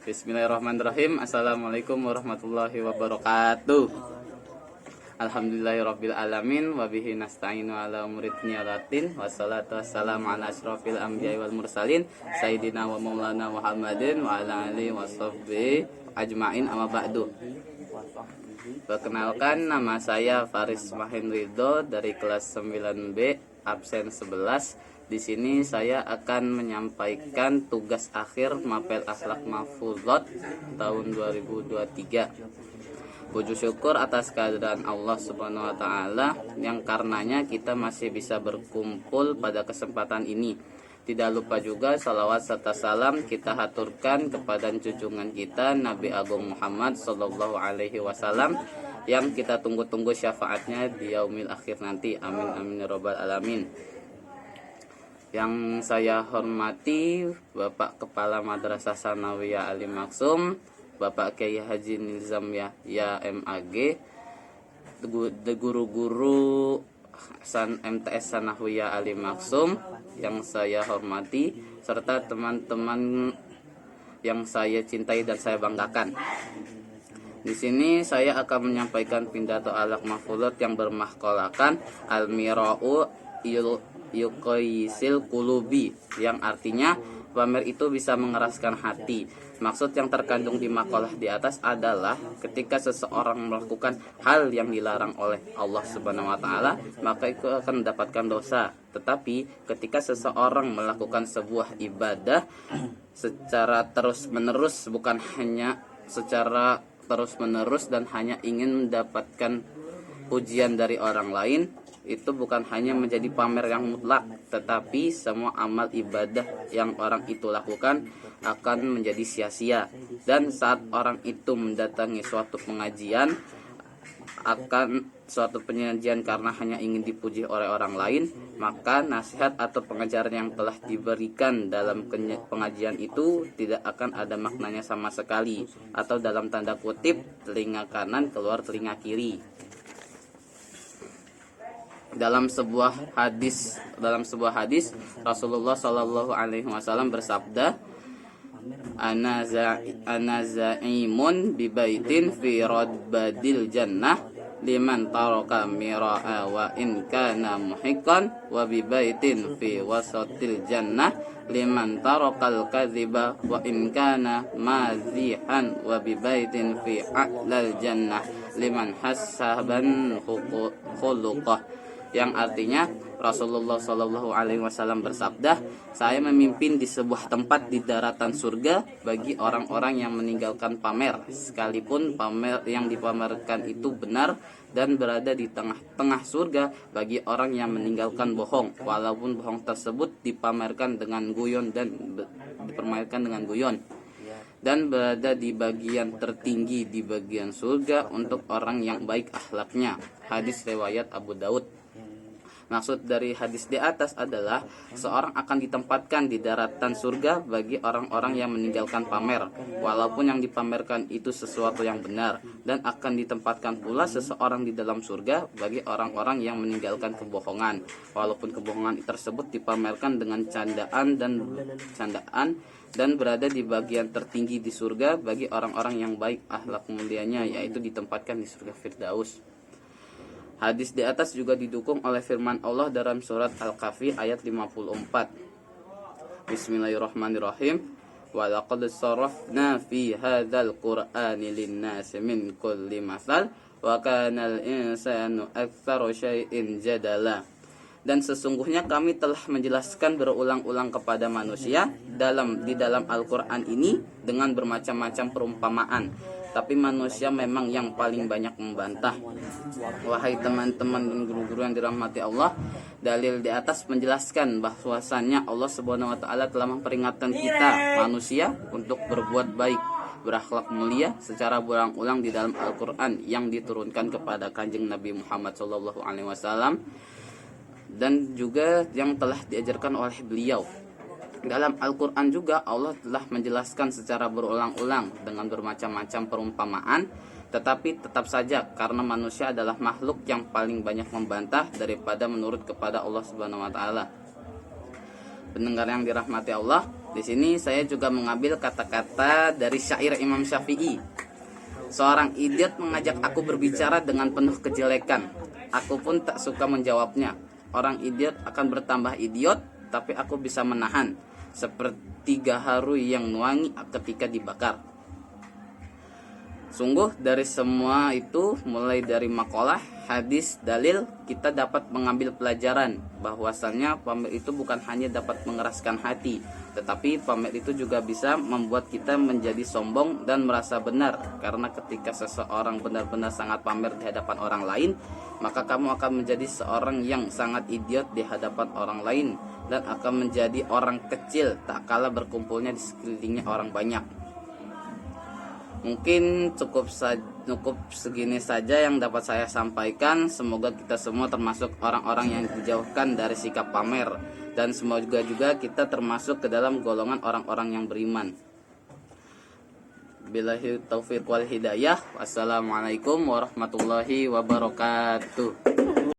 Bismillahirrahmanirrahim. Assalamualaikum warahmatullahi wabarakatuh. Alhamdulillahirabbil alamin wa bihi nasta'inu ala umuri dunya wad-din. Wassalatu wassalamu ala asyrofil anbiya'i wal mursalin sayyidina wa maulana Muhammadin wa ala alihi washabbihi ajmain, amma ba'du. Perkenalkan, nama saya Faris Mahin Ridho dari kelas 9B absen 11. Di sini saya akan menyampaikan tugas akhir Mapel Akhlak Mahfuzot tahun 2023. Puji syukur atas kehadiran Allah Subhanahu wa taala yang karenanya kita masih bisa berkumpul pada kesempatan ini. Tidak lupa juga salawat serta salam kita haturkan kepada junjungan kita Nabi Agung Muhammad sallallahu alaihi wasallam yang kita tunggu-tunggu syafaatnya di yaumil akhir nanti. Amin amin ya rabbal alamin. Yang saya hormati Bapak Kepala Madrasah Sanawiyah Ali Maksum, Bapak Kiai Haji Nizam ya MAG, guru-guru MTS Sanawiyah Ali Maksum yang saya hormati, serta teman-teman yang saya cintai dan saya banggakan. Di sini saya akan menyampaikan pidato Akhlak Mahfuzot yang bermahkolakan Al-Mira'u Yuqaisil Qulubi, yang artinya pamer itu bisa mengeraskan hati. Maksud yang terkandung di makalah di atas adalah ketika seseorang melakukan hal yang dilarang oleh Allah Subhanahu wa taala, maka itu akan mendapatkan dosa. Tetapi ketika seseorang melakukan sebuah ibadah secara terus-menerus, bukan hanya secara terus-menerus dan hanya ingin mendapatkan pujian dari orang lain, itu bukan hanya menjadi pamer yang mutlak, tetapi semua amal ibadah yang orang itu lakukan akan menjadi sia-sia. Dan saat orang itu mendatangi suatu pengajian, akan suatu penyajian karena hanya ingin dipuji oleh orang lain, maka nasihat atau pengajaran yang telah diberikan dalam pengajian itu tidak akan ada maknanya sama sekali, atau dalam tanda kutip telinga kanan keluar telinga kiri. Dalam sebuah hadis Rasulullah Shallallahu Alaihi Wasallam bersabda, ana zaimun bi baitin fi radbadil jannah liman taraka mira'a wa in kana muhiqqan, wa bi baitin fi wasatil jannah liman tarakal kadhiba wa in kana mazihan, wa bi baitin fi a'lal jannah liman hassaban khuluqah. Yang artinya Rasulullah Shallallahu Alaihi Wasallam bersabda, saya memimpin di sebuah tempat di daratan surga bagi orang-orang yang meninggalkan pamer, sekalipun pamer yang dipamerkan itu benar, dan berada di tengah-tengah surga bagi orang yang meninggalkan bohong, walaupun bohong tersebut dipamerkan dengan guyon dan berada di bagian tertinggi di bagian surga untuk orang yang baik akhlaknya. Hadis riwayat Abu Daud. Maksud dari hadis di atas adalah seorang akan ditempatkan di daratan surga bagi orang-orang yang meninggalkan pamer, walaupun yang dipamerkan itu sesuatu yang benar, dan akan ditempatkan pula seseorang di dalam surga bagi orang-orang yang meninggalkan kebohongan, walaupun kebohongan tersebut dipamerkan dengan candaan dan berada di bagian tertinggi di surga bagi orang-orang yang baik akhlak mulianya, yaitu ditempatkan di surga Firdaus. Hadis di atas juga didukung oleh firman Allah dalam surat Al-Kahfi ayat 54. Bismillahirrahmanirrahim. Wa laqad sarafna fi hadzal qur'ani lin-nasi min kulli mathal wa kana al-insanu aktsara syai'in jadala. Dan sesungguhnya kami telah menjelaskan berulang-ulang kepada manusia di dalam Al-Qur'an ini dengan bermacam-macam perumpamaan, tapi manusia memang yang paling banyak membantah. Wahai teman-teman dan guru-guru yang dirahmati Allah, dalil di atas menjelaskan bahwasannya Allah Subhanahu wa taala telah memperingatkan kita manusia untuk berbuat baik, berakhlak mulia secara berulang-ulang di dalam Al-Qur'an yang diturunkan kepada Kanjeng Nabi Muhammad sallallahu alaihi wasallam, dan juga yang telah diajarkan oleh beliau. Dalam Al-Quran juga Allah telah menjelaskan secara berulang-ulang dengan bermacam-macam perumpamaan, tetapi tetap saja karena manusia adalah makhluk yang paling banyak membantah daripada menurut kepada Allah Subhanahu wa taala. Pendengar yang dirahmati Allah, Di sini saya juga mengambil kata-kata dari syair Imam Syafi'i. Seorang idiot mengajak aku berbicara dengan penuh kejelekan. Aku pun tak suka menjawabnya. Orang idiot akan bertambah idiot, tapi aku bisa menahan. Seperti gaharu yang wangi ketika dibakar. Sungguh dari semua itu, mulai dari makalah, hadis, dalil, kita dapat mengambil pelajaran bahwasannya pamer itu bukan hanya dapat mengeraskan hati, tetapi pamer itu juga bisa membuat kita menjadi sombong dan merasa benar. Karena ketika seseorang benar-benar sangat pamer di hadapan orang lain, maka kamu akan menjadi seorang yang sangat idiot di hadapan orang lain, dan akan menjadi orang kecil tak kalah berkumpulnya di sekelilingnya orang banyak. Mungkin cukup segini saja yang dapat saya sampaikan. Semoga kita semua termasuk orang-orang yang dijauhkan dari sikap pamer, dan semoga juga kita termasuk ke dalam golongan orang-orang yang beriman. Billahi taufiq wal hidayah. Wassalamualaikum warahmatullahi wabarakatuh.